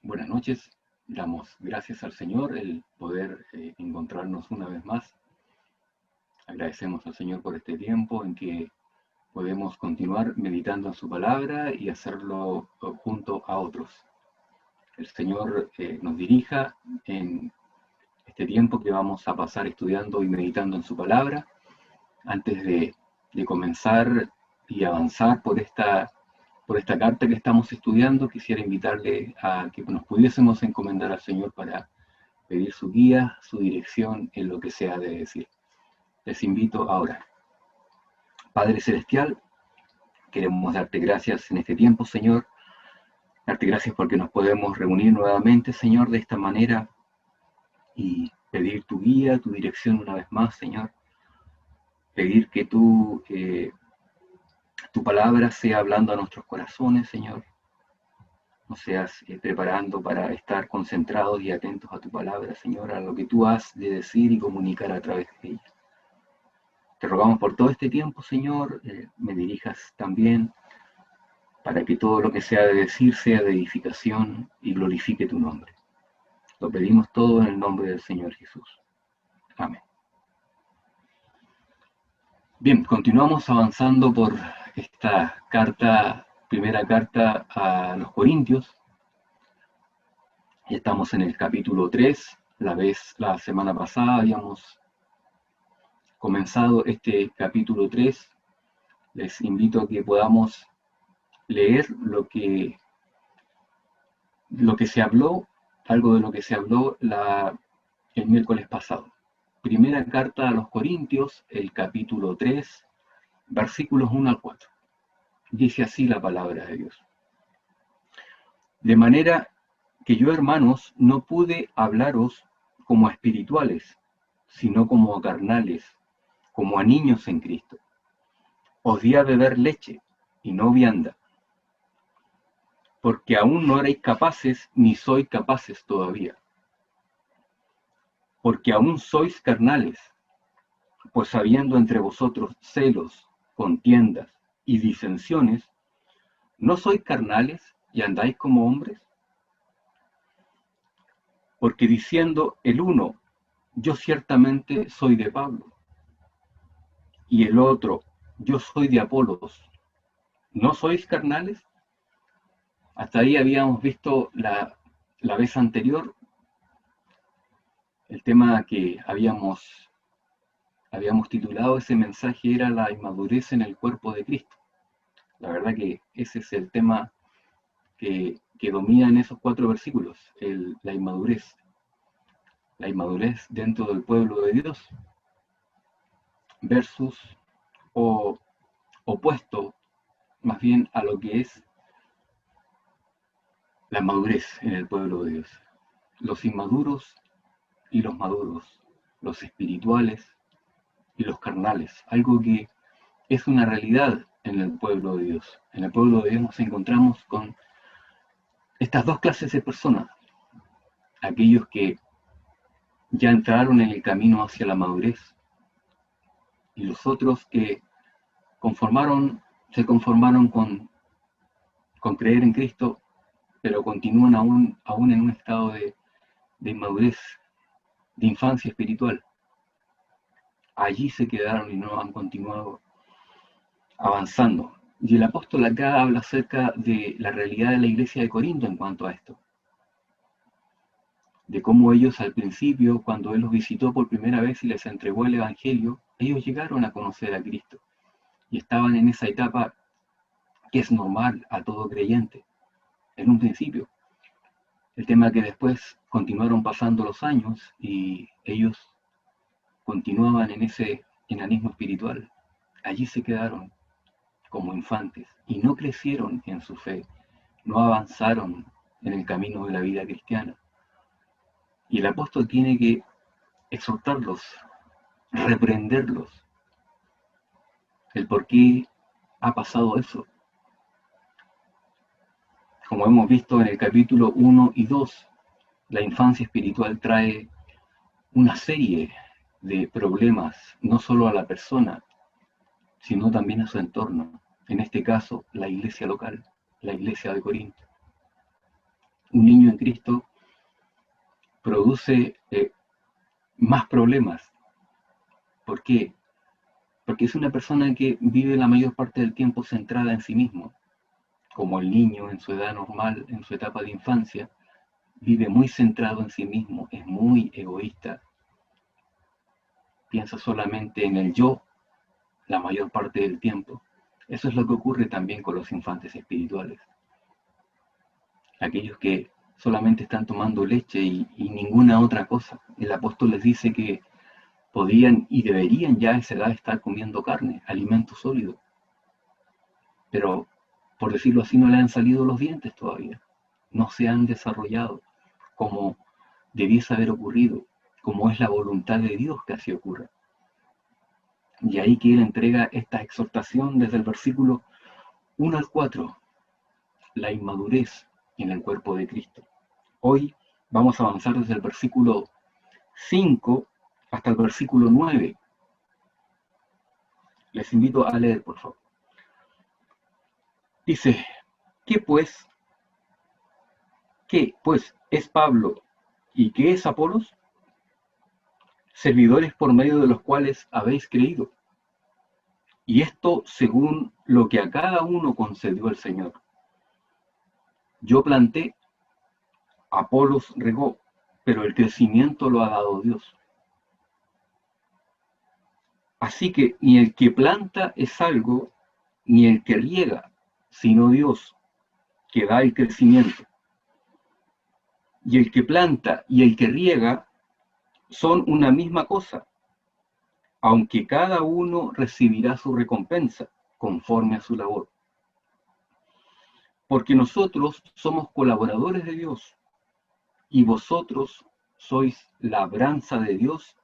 Buenas noches, damos gracias al Señor el poder encontrarnos una vez más. Agradecemos al Señor por este tiempo en que podemos continuar meditando en su palabra y hacerlo junto a otros. El Señor nos dirija en este tiempo que vamos a pasar estudiando y meditando en su palabra. Antes de comenzar y avanzar por esta carta que estamos estudiando, quisiera invitarle a que nos pudiésemos encomendar al Señor para pedir su guía, su dirección en lo que se ha de decir. Les invito ahora. Padre Celestial, queremos darte gracias en este tiempo, Señor. Darte gracias porque nos podemos reunir nuevamente, Señor, de esta manera y pedir tu guía, tu dirección una vez más, Señor. Pedir que tu palabra sea hablando a nuestros corazones, Señor. Nos seas preparando para estar concentrados y atentos a tu palabra, Señor, a lo que tú has de decir y comunicar a través de ella. Te rogamos por todo este tiempo, Señor, me dirijas también para que todo lo que sea de decir sea de edificación y glorifique tu nombre. Lo pedimos todo en el nombre del Señor Jesús. Amén. Bien, continuamos avanzando por esta primera carta a los Corintios. Estamos en el capítulo 3. La semana pasada habíamos comenzado este capítulo 3. Les invito a que podamos leer lo que se habló, algo de lo que se habló el miércoles pasado. Primera carta a los Corintios, el capítulo 3, versículos 1 al 4. Dice así la palabra de Dios. De manera que yo, hermanos, no pude hablaros como a espirituales, sino como a carnales, como a niños en Cristo. Os di a beber leche y no vianda, porque aún no erais capaces, ni sois capaces todavía. Porque aún sois carnales, pues habiendo entre vosotros celos, contiendas y disensiones, ¿no sois carnales y andáis como hombres? Porque diciendo el uno, yo ciertamente soy de Pablo, y el otro, yo soy de Apolos, ¿no sois carnales? Hasta ahí habíamos visto la vez anterior el tema que habíamos titulado ese mensaje era la inmadurez en el cuerpo de Cristo. La verdad que ese es el tema que domina en esos 4 versículos, la inmadurez dentro del pueblo de Dios, versus o opuesto más bien a lo que es la madurez en el pueblo de Dios. Los inmaduros y los maduros, los espirituales y los carnales, algo que es una realidad en el pueblo de Dios. En el pueblo de Dios nos encontramos con estas dos clases de personas, aquellos que ya entraron en el camino hacia la madurez y los otros que se conformaron con creer en Cristo, pero continúan aún en un estado de inmadurez, de infancia espiritual. Allí se quedaron y no han continuado avanzando. Y el apóstol acá habla acerca de la realidad de la iglesia de Corinto en cuanto a esto. De cómo ellos al principio, cuando Él los visitó por primera vez y les entregó el Evangelio, ellos llegaron a conocer a Cristo. Y estaban en esa etapa que es normal a todo creyente, en un principio. El tema es que después continuaron pasando los años y ellos continuaban en ese enanismo espiritual. Allí se quedaron como infantes y no crecieron en su fe, no avanzaron en el camino de la vida cristiana. Y el apóstol tiene que exhortarlos, reprenderlos, el por qué ha pasado eso. Como hemos visto en el capítulo 1 y 2, la infancia espiritual trae una serie de problemas, no solo a la persona, sino también a su entorno. En este caso, la iglesia local, la iglesia de Corinto. un niño en Cristo produce más problemas. ¿Por qué? Porque es una persona que vive la mayor parte del tiempo centrada en sí mismo, como el niño en su edad normal, en su etapa de infancia, vive muy centrado en sí mismo, es muy egoísta, piensa solamente en el yo la mayor parte del tiempo. Eso es lo que ocurre también con los infantes espirituales. Aquellos que solamente están tomando leche y ninguna otra cosa. El apóstol les dice que podían y deberían ya a esa edad estar comiendo carne, alimento sólido. Pero, por decirlo así, no le han salido los dientes todavía. No se han desarrollado como debiese haber ocurrido, como es la voluntad de Dios que así ocurra. Y ahí que él entrega esta exhortación desde el versículo 1 al 4, la inmadurez en el cuerpo de Cristo. Hoy vamos a avanzar desde el versículo 5 hasta el versículo 9. Les invito a leer, por favor. Dice, ¿qué pues es Pablo y qué es Apolos? Servidores por medio de los cuales habéis creído. Y esto según lo que a cada uno concedió el Señor. Yo planté, Apolos regó, pero el crecimiento lo ha dado Dios. Así que ni el que planta es algo, ni el que riega, sino Dios, que da el crecimiento. Y el que planta y el que riega son una misma cosa, aunque cada uno recibirá su recompensa conforme a su labor. Porque nosotros somos colaboradores de Dios, y vosotros sois labranza de Dios,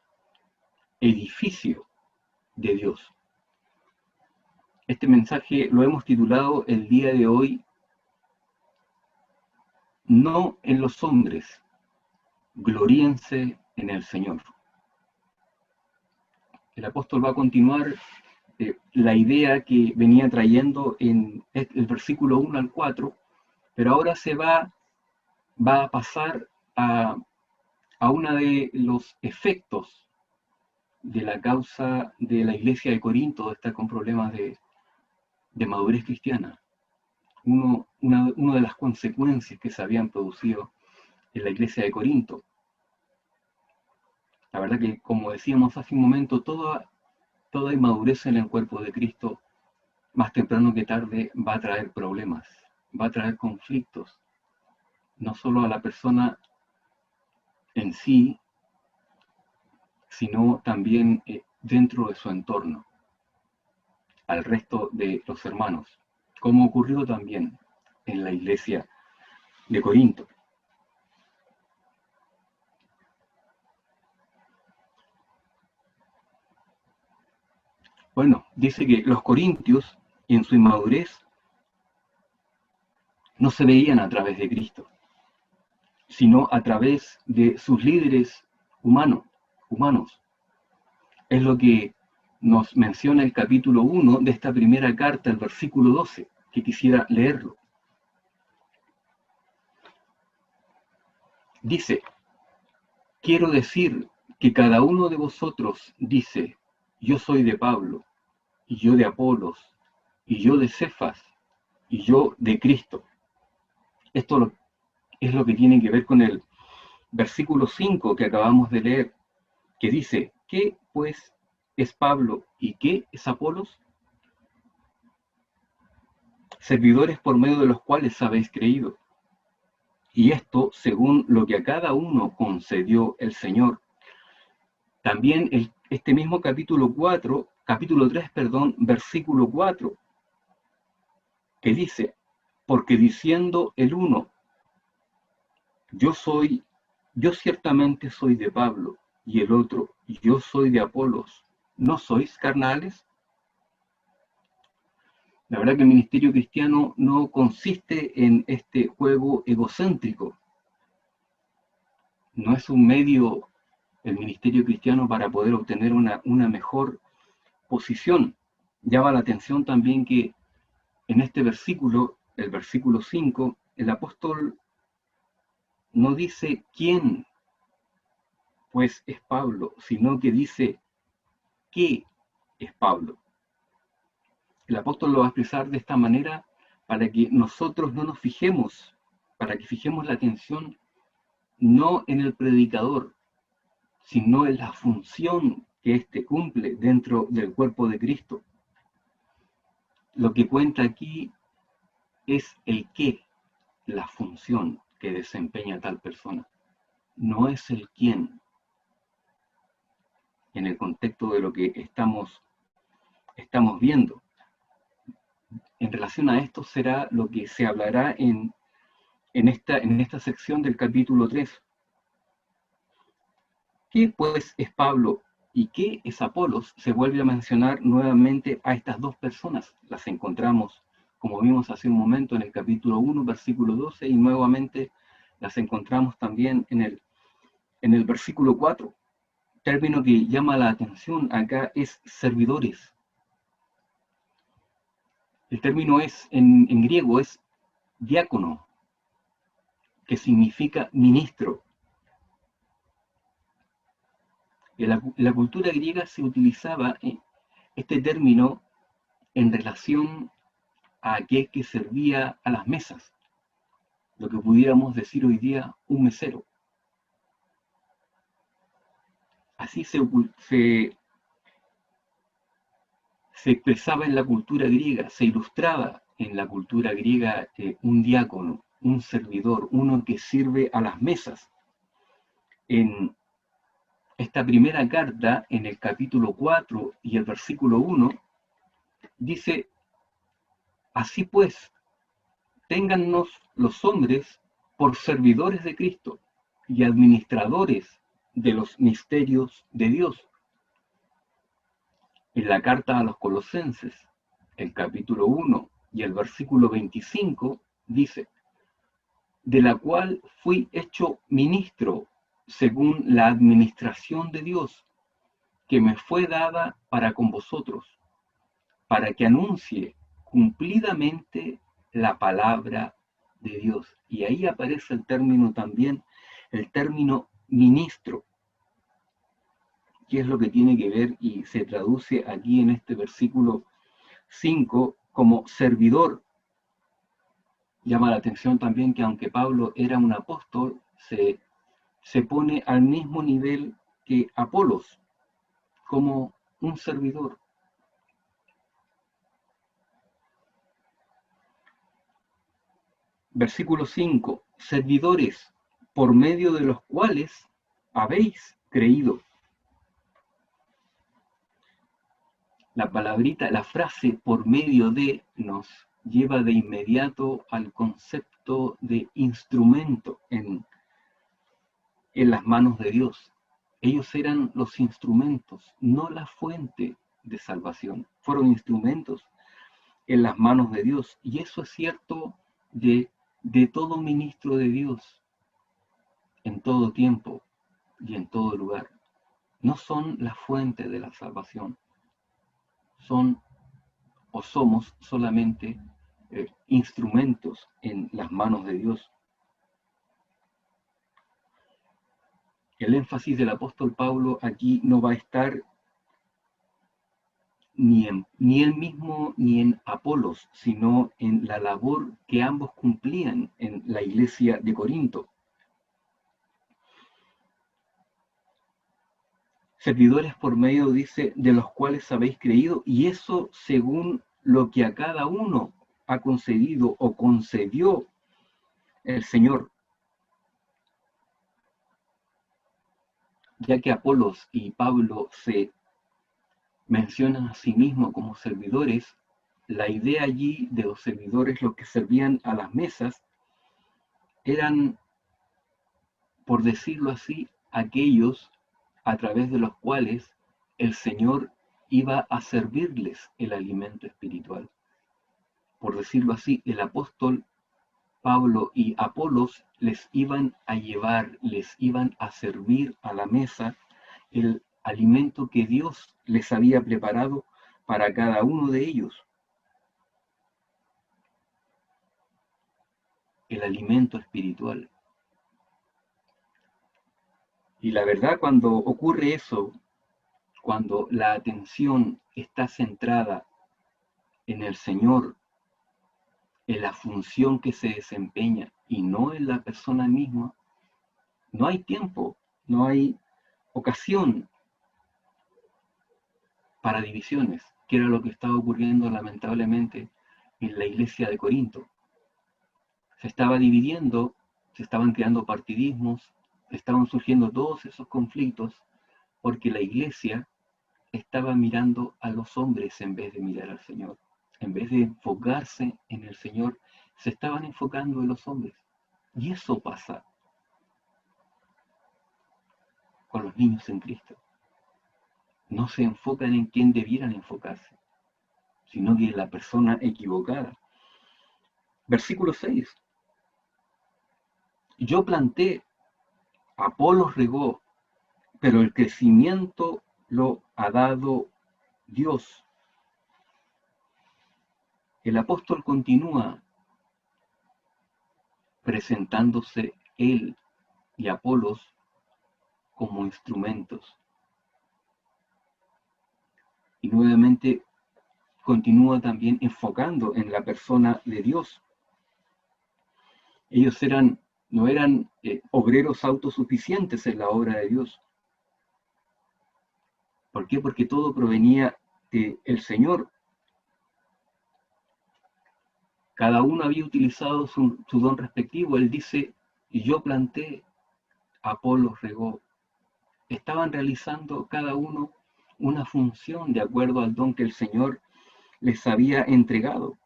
edificio de Dios. Este mensaje lo hemos titulado el día de hoy, no en los hombres, gloríense en el Señor. El apóstol va a continuar la idea que venía trayendo en el versículo 1 al 4, pero ahora se va a pasar a uno de los efectos de la causa de la iglesia de Corinto, de estar con problemas de madurez cristiana. Una de las consecuencias que se habían producido en la iglesia de Corinto. La verdad que, como decíamos hace un momento, toda inmadurez en el cuerpo de Cristo, más temprano que tarde, va a traer problemas, va a traer conflictos, no solo a la persona en sí, sino también dentro de su entorno, al resto de los hermanos, como ocurrió también en la iglesia de Corinto. Bueno, dice que los corintios, en su inmadurez, no se veían a través de Cristo, sino a través de sus líderes humanos. Es lo que nos menciona el capítulo 1 de esta primera carta, el versículo 12, que quisiera leerlo. Dice, quiero decir que cada uno de vosotros dice, yo soy de Pablo, y yo de Apolos, y yo de Cefas, y yo de Cristo. Esto es lo que tiene que ver con el versículo 5 que acabamos de leer, que dice, ¿qué pues es Pablo y qué es Apolos? Servidores por medio de los cuales habéis creído. Y esto según lo que a cada uno concedió el Señor. También este mismo capítulo 3, versículo 4, que dice, porque diciendo el uno, yo ciertamente soy de Pablo, y el otro, yo soy de Apolos, ¿no sois carnales? La verdad que el ministerio cristiano no consiste en este juego egocéntrico. No es un medio, el ministerio cristiano, para poder obtener una mejor posición. Llama la atención también que en este versículo, el versículo 5, el apóstol no dice quién pues es Pablo, sino que dice qué es Pablo. El apóstol lo va a expresar de esta manera para que nosotros no nos fijemos, para que fijemos la atención no en el predicador, sino en la función que éste cumple dentro del cuerpo de Cristo. Lo que cuenta aquí es el qué, la función que desempeña tal persona. No es el quién, en el contexto de lo que estamos viendo. En relación a esto será lo que se hablará en esta sección del capítulo 3. ¿Qué pues es Pablo y qué es Apolos? Se vuelve a mencionar nuevamente a estas dos personas. Las encontramos, como vimos hace un momento, en el capítulo 1, versículo 12, y nuevamente las encontramos también en el versículo 4. Término que llama la atención acá es servidores. El término en griego es diácono, que significa ministro. En la cultura griega se utilizaba este término en relación a aquel que servía a las mesas, lo que pudiéramos decir hoy día un mesero. Así se expresaba en la cultura griega, se ilustraba en la cultura griega un diácono, un servidor, uno que sirve a las mesas. En esta primera carta, en el capítulo 4 y el versículo 1, dice: así pues, téngannos los hombres por servidores de Cristo y administradores de los misterios de Dios. En la carta a los Colosenses, el capítulo 1 y el versículo 25, dice: de la cual fui hecho ministro según la administración de Dios, que me fue dada para con vosotros, para que anuncie cumplidamente la palabra de Dios. Y ahí aparece el término también, el término ministro, que es lo que tiene que ver y se traduce aquí en este versículo 5 como servidor. Llama la atención también que aunque Pablo era un apóstol, se pone al mismo nivel que Apolos, como un servidor. Versículo 5, servidores por medio de los cuales habéis creído. La palabrita, la frase por medio de nos lleva de inmediato al concepto de instrumento en las manos de Dios. Ellos eran los instrumentos, no la fuente de salvación. Fueron instrumentos en las manos de Dios. Y eso es cierto de todo ministro de Dios, en todo tiempo y en todo lugar. No son la fuente de la salvación. Son o somos solamente instrumentos en las manos de Dios. El énfasis del apóstol Pablo aquí no va a estar ni él mismo ni en Apolos, sino en la labor que ambos cumplían en la iglesia de Corinto. Servidores por medio, dice, de los cuales habéis creído, y eso según lo que a cada uno ha concedido o concedió el Señor. Ya que Apolos y Pablo se mencionan a sí mismos como servidores, la idea allí de los servidores, los que servían a las mesas, eran, por decirlo así, aquellos a través de los cuales el Señor iba a servirles el alimento espiritual. Por decirlo así, el apóstol Pablo y Apolos les iban a llevar, les iban a servir a la mesa el alimento que Dios les había preparado para cada uno de ellos. El alimento espiritual. Y la verdad, cuando ocurre eso, cuando la atención está centrada en el Señor, en la función que se desempeña y no en la persona misma, no hay tiempo, no hay ocasión para divisiones, que era lo que estaba ocurriendo lamentablemente en la iglesia de Corinto. Se estaba dividiendo, se estaban creando partidismos, estaban surgiendo todos esos conflictos porque la iglesia estaba mirando a los hombres en vez de mirar al Señor. En vez de enfocarse en el Señor, se estaban enfocando en los hombres. Y eso pasa con los niños en Cristo. No se enfocan en quien debieran enfocarse, sino que en la persona equivocada. Versículo 6. Yo planté, Apolos regó, pero el crecimiento lo ha dado Dios. El apóstol continúa presentándose él y Apolos como instrumentos. Y nuevamente continúa también enfocando en la persona de Dios. Ellos no eran obreros autosuficientes en la obra de Dios. ¿Por qué? Porque todo provenía del Señor. Cada uno había utilizado su don respectivo. Él dice, yo planté, Apolos regó. Estaban realizando cada uno una función de acuerdo al don que el Señor les había entregado.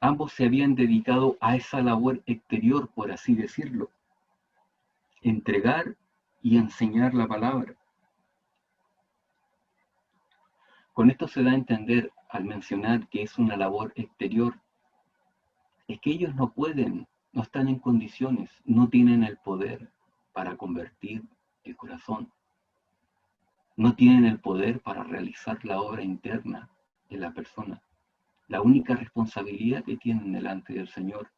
Ambos se habían dedicado a esa labor exterior, por así decirlo, entregar y enseñar la palabra. Con esto se da a entender, al mencionar que es una labor exterior, es que ellos no pueden, no están en condiciones, no tienen el poder para convertir el corazón. No tienen el poder para realizar la obra interna de la persona. La única responsabilidad que tienen delante del Señor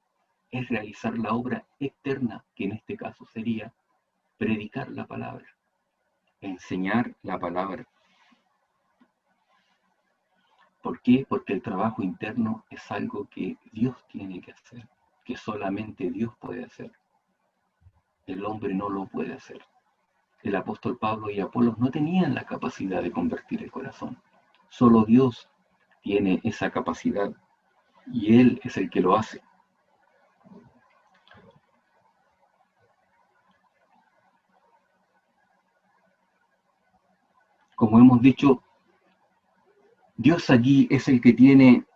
es realizar la obra externa, que en este caso sería predicar la palabra, enseñar la palabra. ¿Por qué? Porque el trabajo interno es algo que Dios tiene que hacer, que solamente Dios puede hacer. El hombre no lo puede hacer. El apóstol Pablo y Apolos no tenían la capacidad de convertir el corazón. Solo Dios tiene esa capacidad y Él es el que lo hace. Como hemos dicho, Dios aquí es el que tiene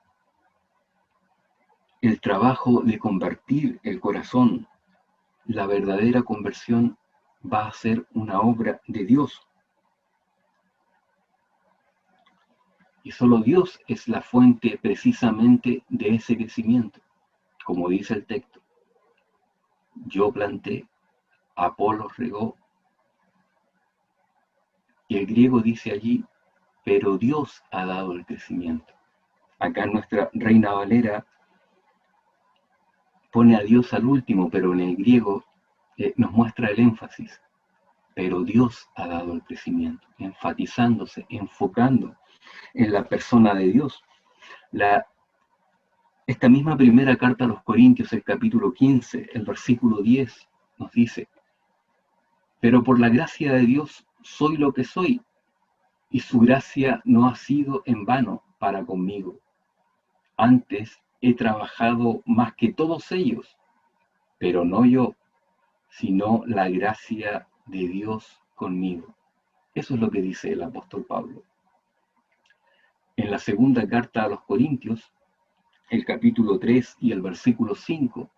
el trabajo de convertir el corazón. La verdadera conversión va a ser una obra de Dios. Y solo Dios es la fuente precisamente de ese crecimiento. Como dice el texto, yo planté, Apolos regó, y el griego dice allí, pero Dios ha dado el crecimiento. Acá nuestra Reina Valera pone a Dios al último, pero en el griego nos muestra el énfasis. Pero Dios ha dado el crecimiento, enfatizándose, enfocando en la persona de Dios. Esta misma primera carta a los Corintios, el capítulo 15, el versículo 10, nos dice, pero por la gracia de Dios soy lo que soy, y su gracia no ha sido en vano para conmigo. Antes he trabajado más que todos ellos, pero no yo, sino la gracia de Dios conmigo. Eso es lo que dice el apóstol Pablo. En la segunda carta a los Corintios, el capítulo 3 y el versículo 5,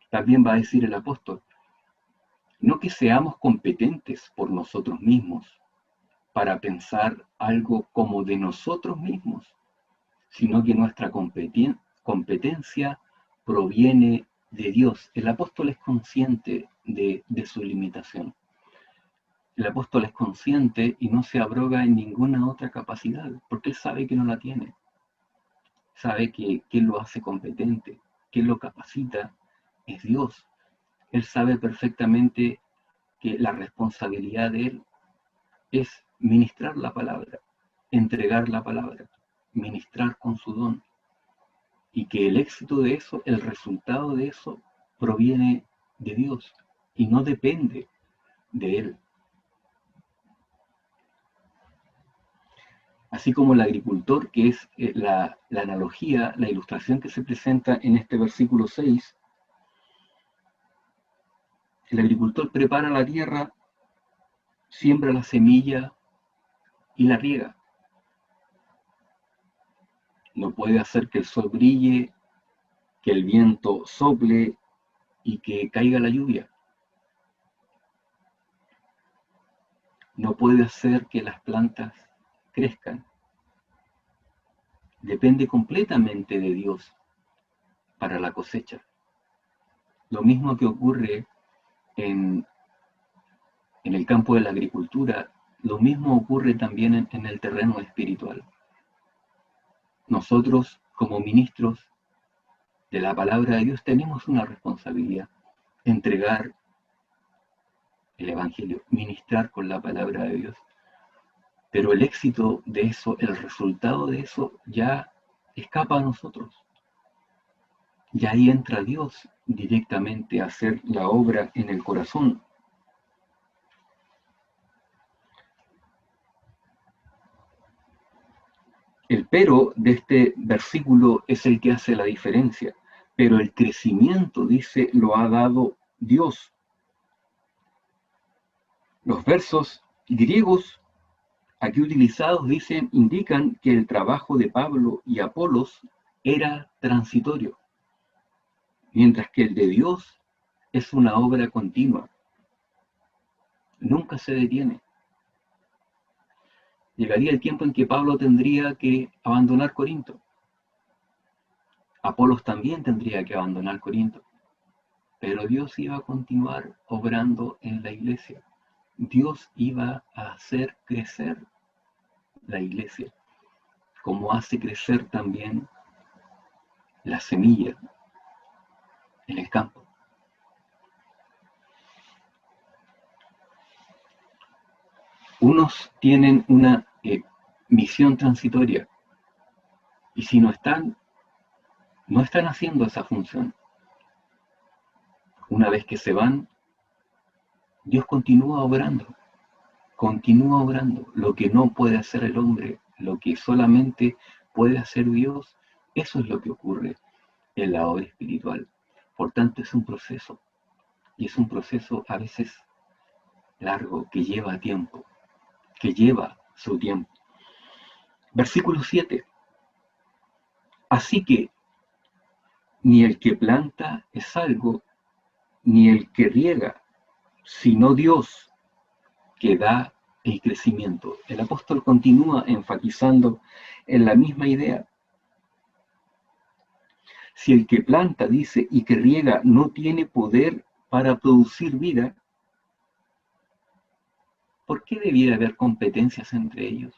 también va a decir el apóstol, no que seamos competentes por nosotros mismos para pensar algo como de nosotros mismos, sino que nuestra competencia proviene de Dios. El apóstol es consciente de su limitación. El apóstol es consciente y no se abroga en ninguna otra capacidad, porque él sabe que no la tiene. Sabe que quien lo hace competente, quien lo capacita, es Dios. Él sabe perfectamente que la responsabilidad de él es ministrar la palabra, entregar la palabra, ministrar con su don, y que el éxito de eso, el resultado de eso, proviene de Dios y no depende de él. Así como el agricultor, que es la analogía, la ilustración que se presenta en este versículo 6, el agricultor prepara la tierra, siembra la semilla y la riega. No puede hacer que el sol brille, que el viento sople y que caiga la lluvia. No puede hacer que las plantas crezcan. Depende completamente de Dios para la cosecha. Lo mismo que ocurre en el campo de la agricultura, lo mismo ocurre también en el terreno espiritual. Nosotros, como ministros de la palabra de Dios, tenemos una responsabilidad: entregar el Evangelio, ministrar con la palabra de Dios. Pero el éxito de eso, el resultado de eso, ya escapa a nosotros. Y ahí entra Dios directamente a hacer la obra en el corazón. El pero de este versículo es el que hace la diferencia. Pero el crecimiento, dice, lo ha dado Dios. Los versos griegos aquí utilizados indican que el trabajo de Pablo y Apolos era transitorio, mientras que el de Dios es una obra continua. Nunca se detiene. Llegaría el tiempo en que Pablo tendría que abandonar Corinto. Apolos también tendría que abandonar Corinto. Pero Dios iba a continuar obrando en la iglesia. Dios iba a hacer crecer la iglesia, como hace crecer también la semilla en el campo. Unos tienen una misión transitoria y si no están haciendo esa función. Una vez que se van, Dios continúa obrando. Lo que no puede hacer el hombre, lo que solamente puede hacer Dios, eso es lo que ocurre en la obra espiritual. Por tanto, es un proceso, y es un proceso a veces largo, que lleva tiempo, que lleva su tiempo. Versículo 7. Así que ni el que planta es salvo, ni el que riega, sino Dios que da el crecimiento. El apóstol continúa enfatizando en la misma idea. Si el que planta, dice, y que riega no tiene poder para producir vida, ¿por qué debiera haber competencias entre ellos?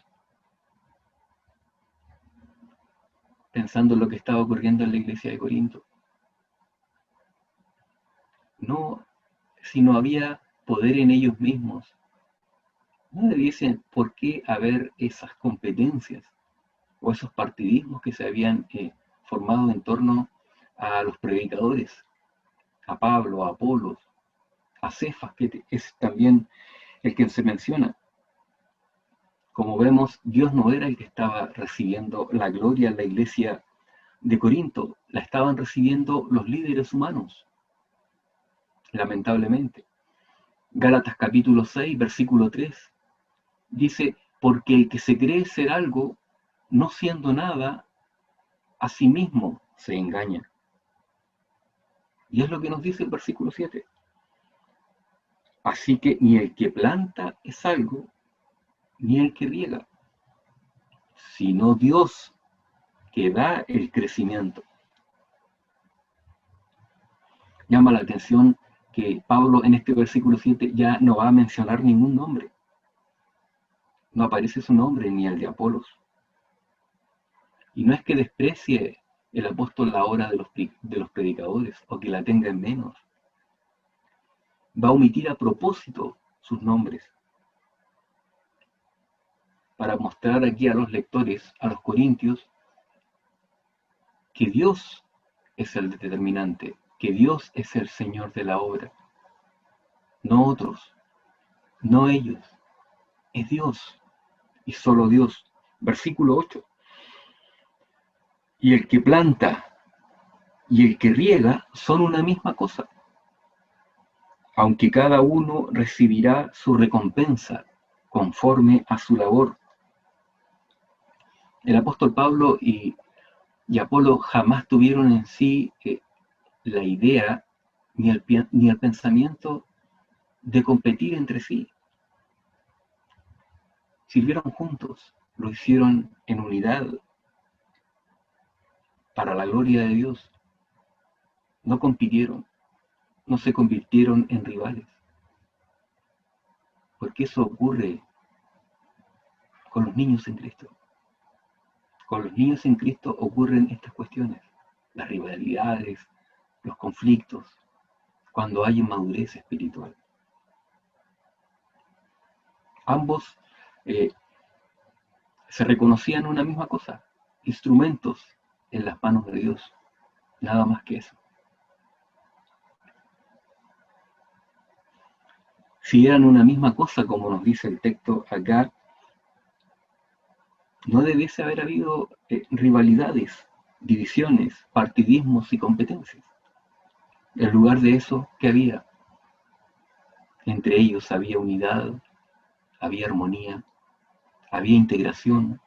Pensando en lo que estaba ocurriendo en la iglesia de Corinto. No, si no había poder en ellos mismos, no debiesen por qué haber esas competencias o esos partidismos que se habían formado en torno a los predicadores, a Pablo, a Apolos, a Cefas, que es también el que se menciona. Como vemos, Dios no era el que estaba recibiendo la gloria en la iglesia de Corinto, la estaban recibiendo los líderes humanos, lamentablemente. Gálatas capítulo 6, versículo 3, dice, porque el que se cree ser algo, no siendo nada, a sí mismo se engaña. Y es lo que nos dice el versículo 7. Así que ni el que planta es algo, ni el que riega, sino Dios que da el crecimiento. Llama la atención que Pablo en este versículo 7 ya no va a mencionar ningún nombre. No aparece su nombre ni el de Apolos. Y no es que desprecie el apóstol la obra de los predicadores o que la tenga en menos. va a omitir a propósito sus nombres para mostrar aquí a los lectores, a los corintios, que Dios es el determinante, que Dios es el Señor de la obra, no otros, no ellos, es Dios y solo Dios. Versículo 8. Y el que planta y el que riega son una misma cosa, aunque cada uno recibirá su recompensa conforme a su labor. El apóstol Pablo y Apolo jamás tuvieron en sí la idea ni el pensamiento de competir entre sí. Sirvieron juntos, lo hicieron en unidad para la gloria de Dios. No compitieron, no se convirtieron en rivales, porque eso ocurre con los niños en Cristo. Con los niños en Cristo ocurren estas cuestiones, las rivalidades, los conflictos, cuando hay inmadurez espiritual. Ambos se reconocían una misma cosa, instrumentos en las manos de Dios, nada más que eso. Si eran una misma cosa, como nos dice el texto acá, no debiese haber habido rivalidades, divisiones, partidismos y competencias. En lugar de eso, ¿qué había? Entre ellos había unidad, había armonía, había integración,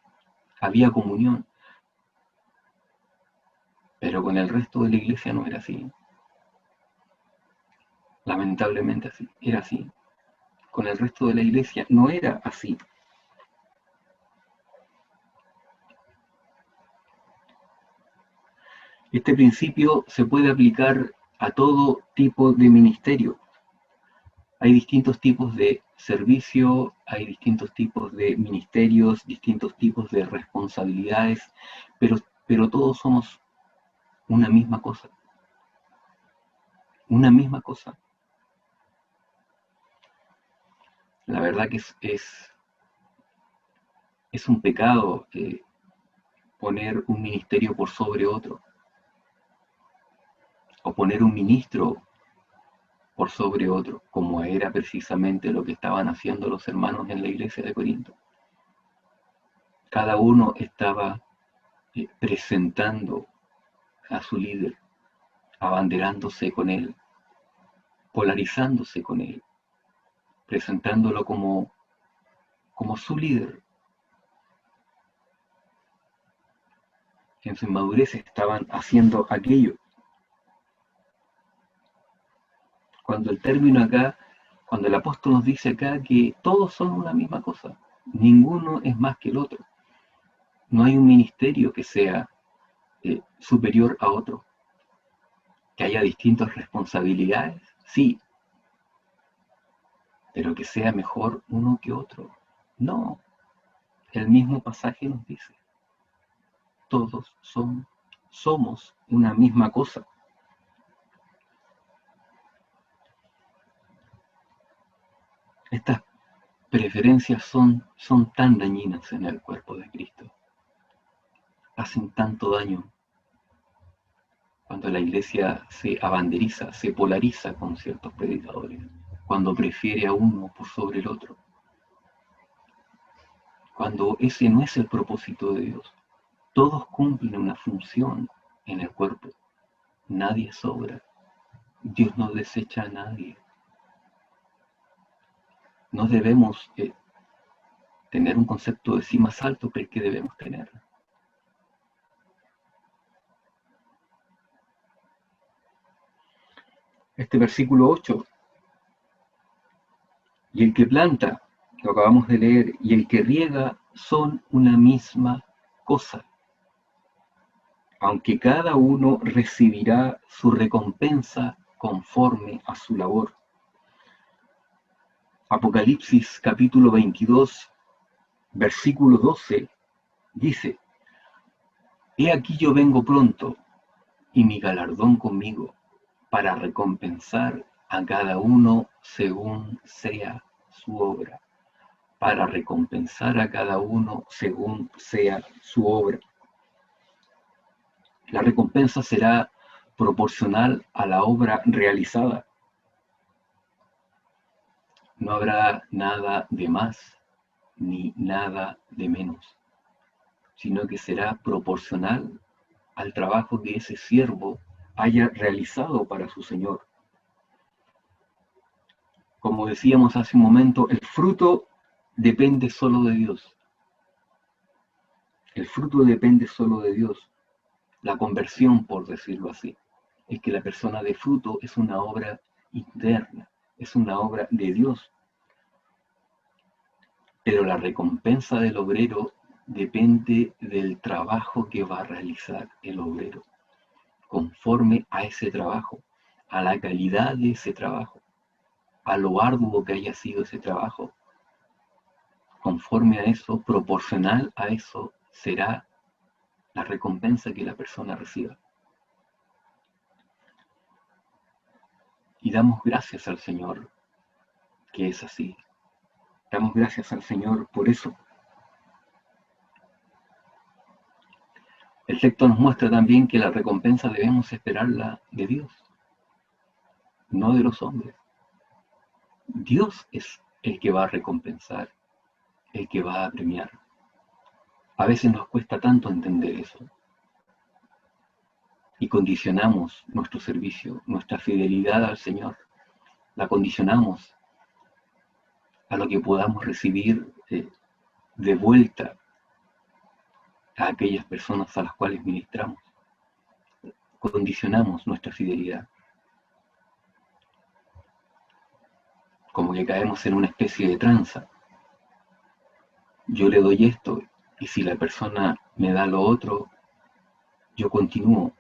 había comunión. Pero con el resto de la iglesia no era así. Lamentablemente así, era así. Con el resto de la iglesia no era así. Este principio se puede aplicar a todo tipo de ministerio. Hay distintos tipos de servicio, hay distintos tipos de ministerios, distintos tipos de responsabilidades, pero todos somos una misma cosa. Una misma cosa. La verdad que es un pecado poner un ministerio por sobre otro, o poner un ministro por sobre otro, como era precisamente lo que estaban haciendo los hermanos en la iglesia de Corinto. Cada uno estaba presentando a su líder, abanderándose con él, polarizándose con él, presentándolo como su líder. En su inmadurez estaban haciendo aquello. Cuando el término acá, cuando el apóstol nos dice acá que todos son una misma cosa, ninguno es más que el otro. No hay un ministerio que sea superior a otro. Que haya distintas responsabilidades, sí, pero que sea mejor uno que otro. No, el mismo pasaje nos dice, todos somos una misma cosa. Estas preferencias son tan dañinas en el cuerpo de Cristo. Hacen tanto daño cuando la iglesia se abanderiza, se polariza con ciertos predicadores, cuando prefiere a uno por sobre el otro, cuando ese no es el propósito de Dios. Todos cumplen una función en el cuerpo, nadie sobra, Dios no desecha a nadie. No debemos tener un concepto de sí más alto que el que debemos tener. Este versículo 8, y el que planta, lo acabamos de leer, y el que riega son una misma cosa, aunque cada uno recibirá su recompensa conforme a su labor. Apocalipsis capítulo 22, versículo 12, dice, he aquí yo vengo pronto, y mi galardón conmigo, para recompensar a cada uno según sea su obra, para recompensar a cada uno según sea su obra. La recompensa será proporcional a la obra realizada. No habrá nada de más ni nada de menos, sino que será proporcional al trabajo que ese siervo haya realizado para su Señor. Como decíamos hace un momento, el fruto depende solo de Dios. El fruto depende solo de Dios. La conversión, por decirlo así, es que la persona dé fruto, es una obra interna, es una obra de Dios. Pero la recompensa del obrero depende del trabajo que va a realizar el obrero, conforme a ese trabajo, a la calidad de ese trabajo, a lo arduo que haya sido ese trabajo. Conforme a eso, proporcional a eso, será la recompensa que la persona reciba. Y damos gracias al Señor que es así. Damos gracias al Señor por eso. El texto nos muestra también que la recompensa debemos esperarla de Dios, no de los hombres. Dios es el que va a recompensar, el que va a premiar. A veces nos cuesta tanto entender eso. Y condicionamos nuestro servicio, nuestra fidelidad al Señor. La condicionamos a lo que podamos recibir de vuelta a aquellas personas a las cuales ministramos. Condicionamos nuestra fidelidad. Como que caemos en una especie de tranza. Yo le doy esto y si la persona me da lo otro, yo continúo.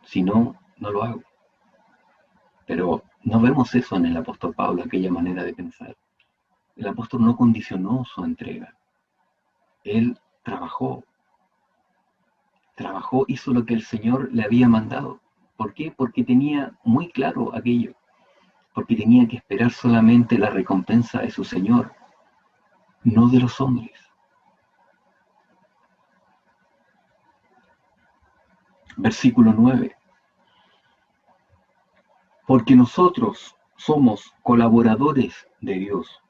Si no, no lo hago. Pero no vemos eso en el apóstol Pablo, aquella manera de pensar. El apóstol no condicionó su entrega. Él trabajó, hizo lo que el Señor le había mandado. ¿Por qué? Porque tenía muy claro aquello. Porque tenía que esperar solamente la recompensa de su Señor, no de los hombres. Versículo 9. Porque nosotros somos colaboradores de Dios,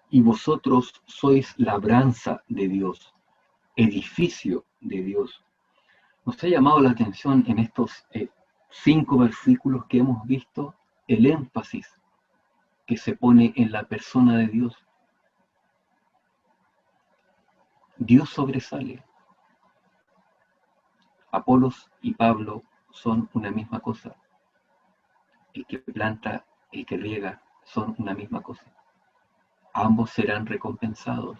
y vosotros sois labranza de Dios, edificio de Dios. Nos ha llamado la atención en estos 5 versículos que hemos visto el énfasis que se pone en la persona de Dios. Dios sobresale. Apolos y Pablo son una misma cosa. El que planta, el que riega, son una misma cosa. Ambos serán recompensados.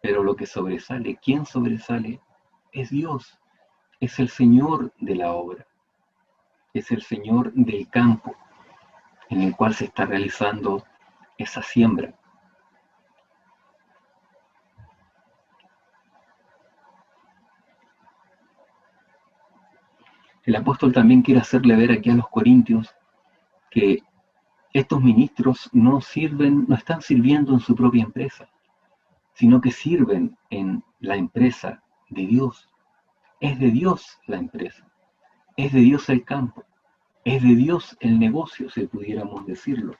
Pero lo que sobresale, ¿quién sobresale? Es Dios. Es el Señor de la obra. Es el Señor del campo en el cual se está realizando esa siembra. El apóstol también quiere hacerle ver aquí a los corintios que estos ministros no están sirviendo en su propia empresa, sino que sirven en la empresa de Dios. Es de Dios la empresa, es de Dios el campo, es de Dios el negocio, si pudiéramos decirlo,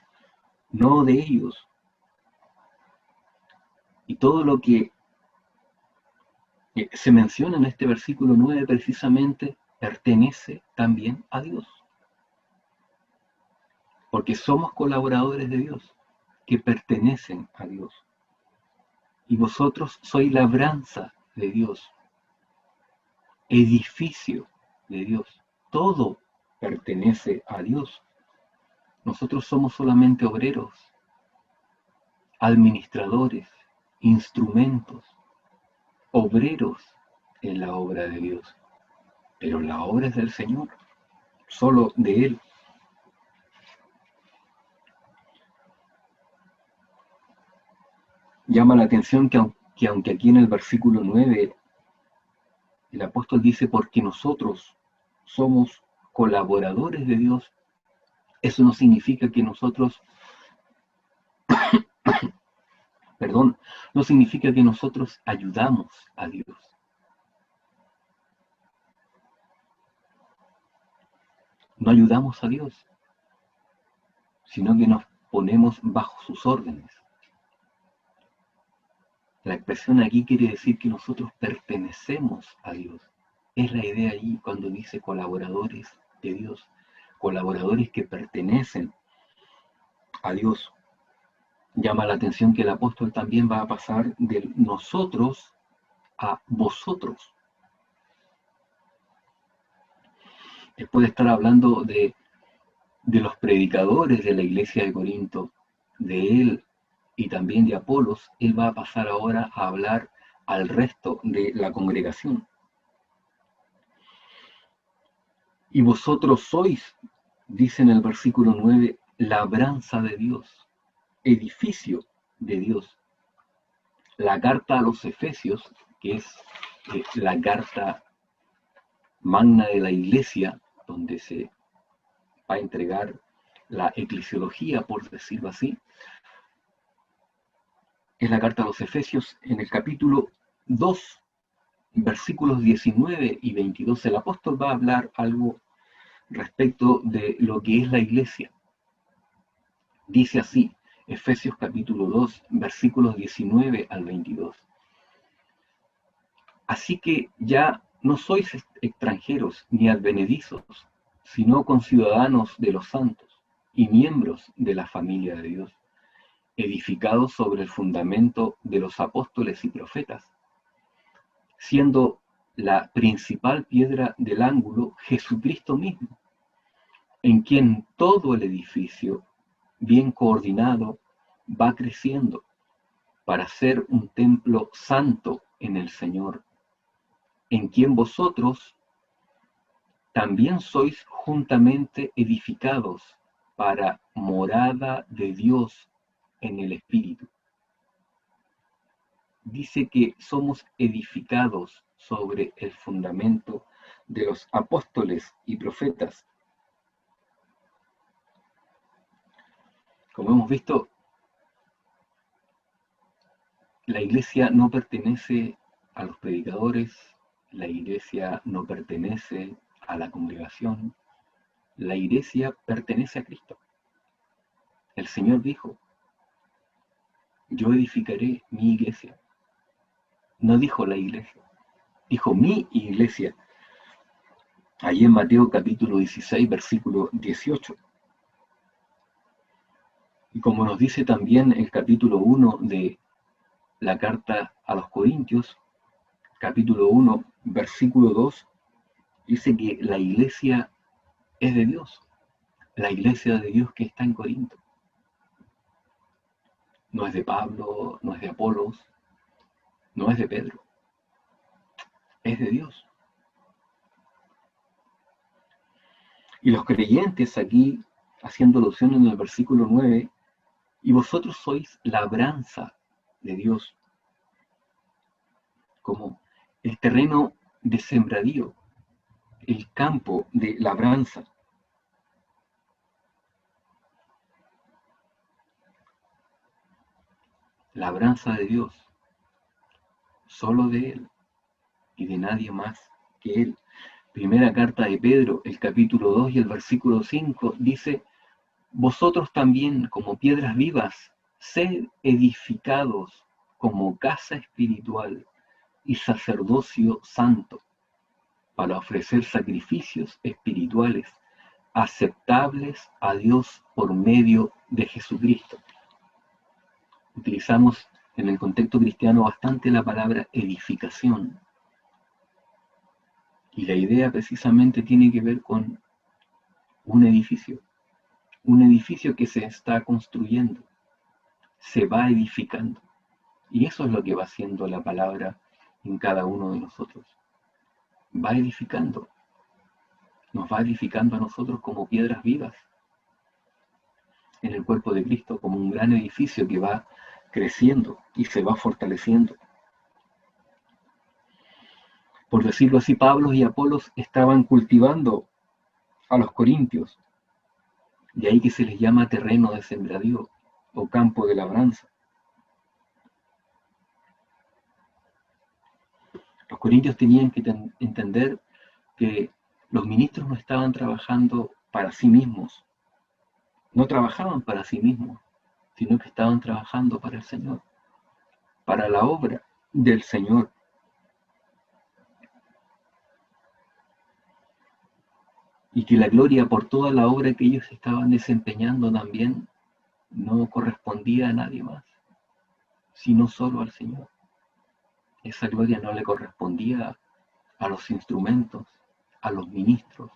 no de ellos. Y todo lo que se menciona en este versículo 9 precisamente pertenece también a Dios. Porque somos colaboradores de Dios, que pertenecen a Dios. Y vosotros sois labranza de Dios, edificio de Dios. Todo pertenece a Dios. Nosotros somos solamente obreros, administradores, instrumentos, obreros en la obra de Dios. Pero la obra es del Señor, solo de Él. Llama la atención que aunque aquí en el versículo 9 el apóstol dice porque nosotros somos colaboradores de Dios, Eso no significa que nosotros, perdón, no significa que nosotros ayudamos a Dios. No ayudamos a Dios, sino que nos ponemos bajo sus órdenes. La expresión aquí quiere decir que nosotros pertenecemos a Dios. Es la idea ahí cuando dice colaboradores de Dios, colaboradores que pertenecen a Dios. Llama la atención que el apóstol también va a pasar de nosotros a vosotros. Después de estar hablando de los predicadores de la iglesia de Corinto, de él y también de Apolos, él va a pasar ahora a hablar al resto de la congregación. Y vosotros sois, dice en el versículo 9, labranza de Dios, edificio de Dios. La carta a los Efesios, que es la carta magna de la iglesia, donde se va a entregar la eclesiología, por decirlo así, es la carta a los Efesios. En el capítulo 2, versículos 19 y 22, el apóstol va a hablar algo respecto de lo que es la iglesia. Dice así, Efesios capítulo 2, versículos 19 al 22. Así que ya no sois extranjeros ni advenedizos, sino conciudadanos de los santos y miembros de la familia de Dios, edificados sobre el fundamento de los apóstoles y profetas, siendo la principal piedra del ángulo Jesucristo mismo, en quien todo el edificio, bien coordinado, va creciendo para ser un templo santo en el Señor, en quien vosotros también sois juntamente edificados para morada de Dios en el Espíritu. Dice que somos edificados sobre el fundamento de los apóstoles y profetas. Como hemos visto, la iglesia no pertenece a los predicadores, la iglesia no pertenece a la congregación, la iglesia pertenece a Cristo. El Señor dijo, yo edificaré mi iglesia. No dijo la iglesia, dijo mi iglesia. Ahí en Mateo capítulo 16, versículo 18. Y como nos dice también el capítulo 1 de la carta a los Corintios, capítulo 1, versículo 2, dice que la iglesia es de Dios, la iglesia de Dios que está en Corinto. No es de Pablo, no es de Apolos, no es de Pedro, es de Dios. Y los creyentes aquí, haciendo alusión en el versículo 9, y vosotros sois labranza de Dios, como el terreno de sembradío, el campo de labranza. Labranza de Dios, solo de Él y de nadie más que Él. Primera carta de Pedro, el capítulo 2 y el versículo 5, dice, vosotros también, como piedras vivas, sed edificados como casa espiritual y sacerdocio santo, para ofrecer sacrificios espirituales aceptables a Dios por medio de Jesucristo. Utilizamos en el contexto cristiano bastante la palabra edificación. Y la idea precisamente tiene que ver con un edificio que se está construyendo, se va edificando. Y eso es lo que va haciendo la palabra en cada uno de nosotros. Va edificando, nos va edificando a nosotros como piedras vivas en el cuerpo de Cristo, como un gran edificio que va creciendo y se va fortaleciendo. Por decirlo así, Pablo y Apolos estaban cultivando a los corintios, De ahí que se les llama terreno de sembradío o campo de labranza. Los corintios tenían que entender que los ministros no estaban trabajando para sí mismos, no trabajaban para sí mismos, sino que estaban trabajando para el Señor, para la obra del Señor. Y que la gloria por toda la obra que ellos estaban desempeñando también no correspondía a nadie más, sino solo al Señor. Esa gloria no le correspondía a los instrumentos, a los ministros,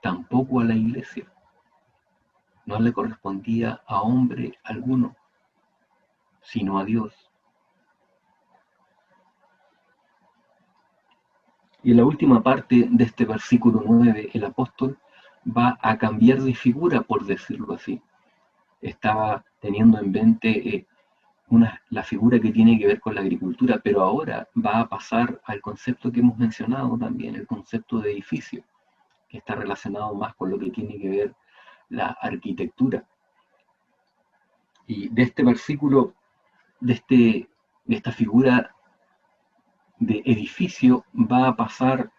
tampoco a la iglesia. No le correspondía a hombre alguno, sino a Dios. Y en la última parte de este versículo 9, el apóstol va a cambiar de figura, por decirlo así. Estaba teniendo en mente la figura que tiene que ver con la agricultura, pero ahora va a pasar al concepto que hemos mencionado también, el concepto de edificio, que está relacionado más con lo que tiene que ver la arquitectura. Y de este versículo, de esta figura de edificio, va a pasar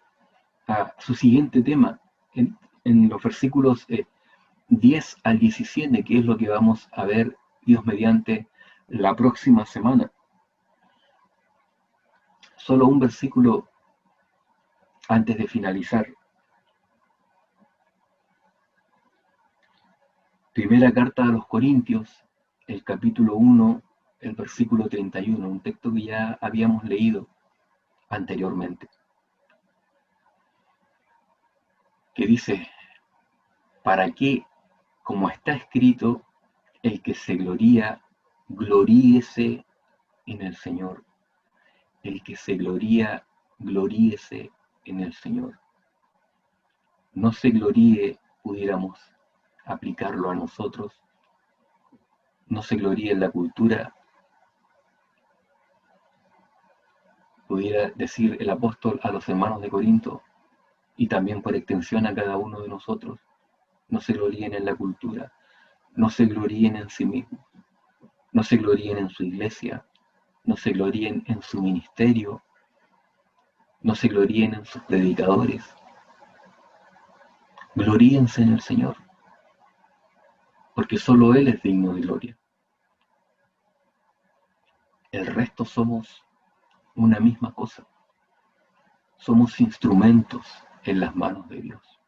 a su siguiente tema, en los versículos 10 al 17, que es lo que vamos a ver, Dios mediante, la próxima semana. Solo un versículo antes de finalizar. Primera carta a los Corintios, el capítulo 1, el versículo 31, un texto que ya habíamos leído anteriormente, que dice: para que, como está escrito, el que se gloría, gloríese en el Señor. El que se gloría, gloríese en el Señor. No se gloríe, pudiéramos aplicarlo a nosotros, no se gloríe en la cultura, pudiera decir el apóstol a los hermanos de Corinto, y también por extensión a cada uno de nosotros. No se gloríen en la cultura, no se gloríen en sí mismos, no se gloríen en su iglesia, no se gloríen en su ministerio, no se gloríen en sus predicadores. Gloríense en el Señor, porque solo Él es digno de gloria. El resto somos una misma cosa. Somos instrumentos en las manos de Dios.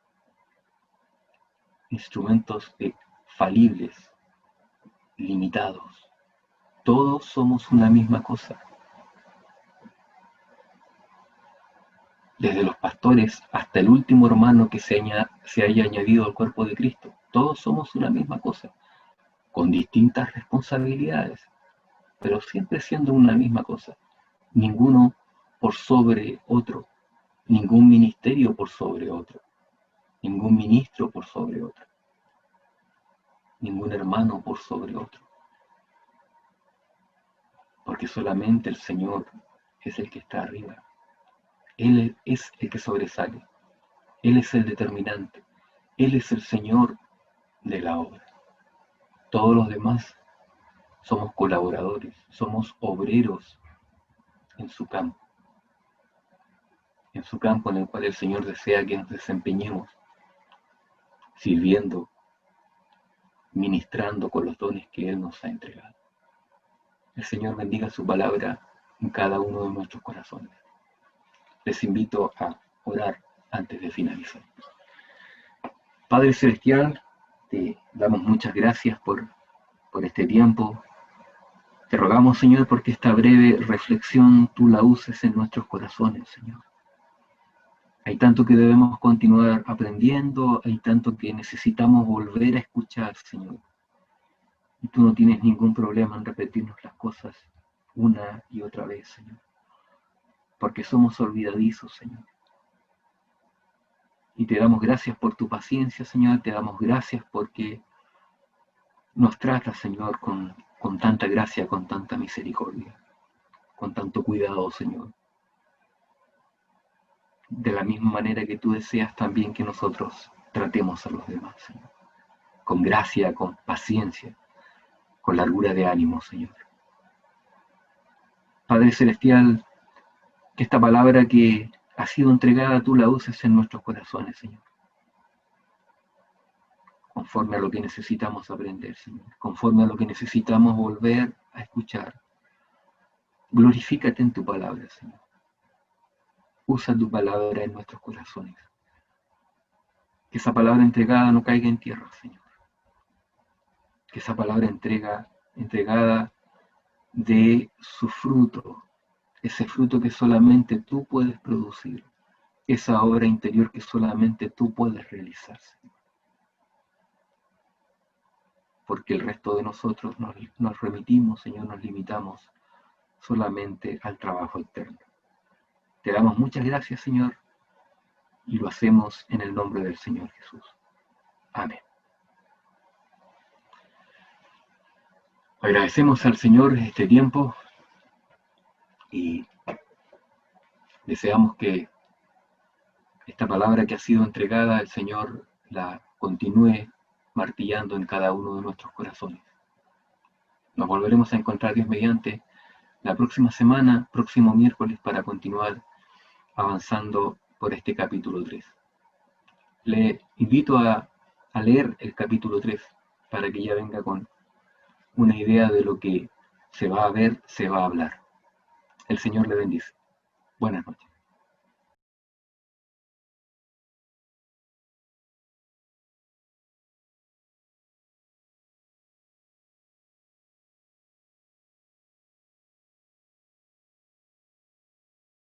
Instrumentos falibles, limitados. Todos somos una misma cosa. Desde los pastores hasta el último hermano que se haya añadido al cuerpo de Cristo. Todos somos una misma cosa, con distintas responsabilidades, pero siempre siendo una misma cosa. Ninguno por sobre otro, ningún ministerio por sobre otro, ningún ministro por sobre otro, ningún hermano por sobre otro. Porque solamente el Señor es el que está arriba. Él es el que sobresale. Él es el determinante. Él es el Señor de la obra. Todos los demás somos colaboradores, somos obreros en su campo. En su campo en el cual el Señor desea que nos desempeñemos, sirviendo, ministrando con los dones que Él nos ha entregado. El Señor bendiga su palabra en cada uno de nuestros corazones. Les invito a orar antes de finalizar. Padre Celestial, te damos muchas gracias por este tiempo. Te rogamos, Señor, porque esta breve reflexión tú la uses en nuestros corazones, Señor. Hay tanto que debemos continuar aprendiendo, hay tanto que necesitamos volver a escuchar, Señor. Y tú no tienes ningún problema en repetirnos las cosas una y otra vez, Señor. Porque somos olvidadizos, Señor. Y te damos gracias por tu paciencia, Señor. Te damos gracias porque nos tratas, Señor, con tanta gracia, con tanta misericordia, con tanto cuidado, Señor. De la misma manera que tú deseas también que nosotros tratemos a los demás, Señor. con gracia, con paciencia, con largura de ánimo, Señor. Padre Celestial, que esta palabra que ha sido entregada tú la uses en nuestros corazones, Señor, conforme a lo que necesitamos aprender, Señor, conforme a lo que necesitamos volver a escuchar. Glorifícate en tu palabra, Señor. Usa tu palabra en nuestros corazones. Que esa palabra entregada no caiga en tierra, Señor. Que esa palabra entregada dé su fruto, ese fruto que solamente tú puedes producir, esa obra interior que solamente tú puedes realizar, Señor. Porque el resto de nosotros nos remitimos, Señor, nos limitamos solamente al trabajo externo. Te damos muchas gracias, Señor, y lo hacemos en el nombre del Señor Jesús. Amén. Agradecemos al Señor este tiempo y deseamos que esta palabra que ha sido entregada, el Señor la continúe martillando en cada uno de nuestros corazones. Nos volveremos a encontrar, Dios mediante, la próxima semana, próximo miércoles, para continuar avanzando por este capítulo 3. Le invito a leer el capítulo 3 para que ya venga con una idea de lo que se va a ver, se va a hablar. El Señor le bendice. Buenas noches.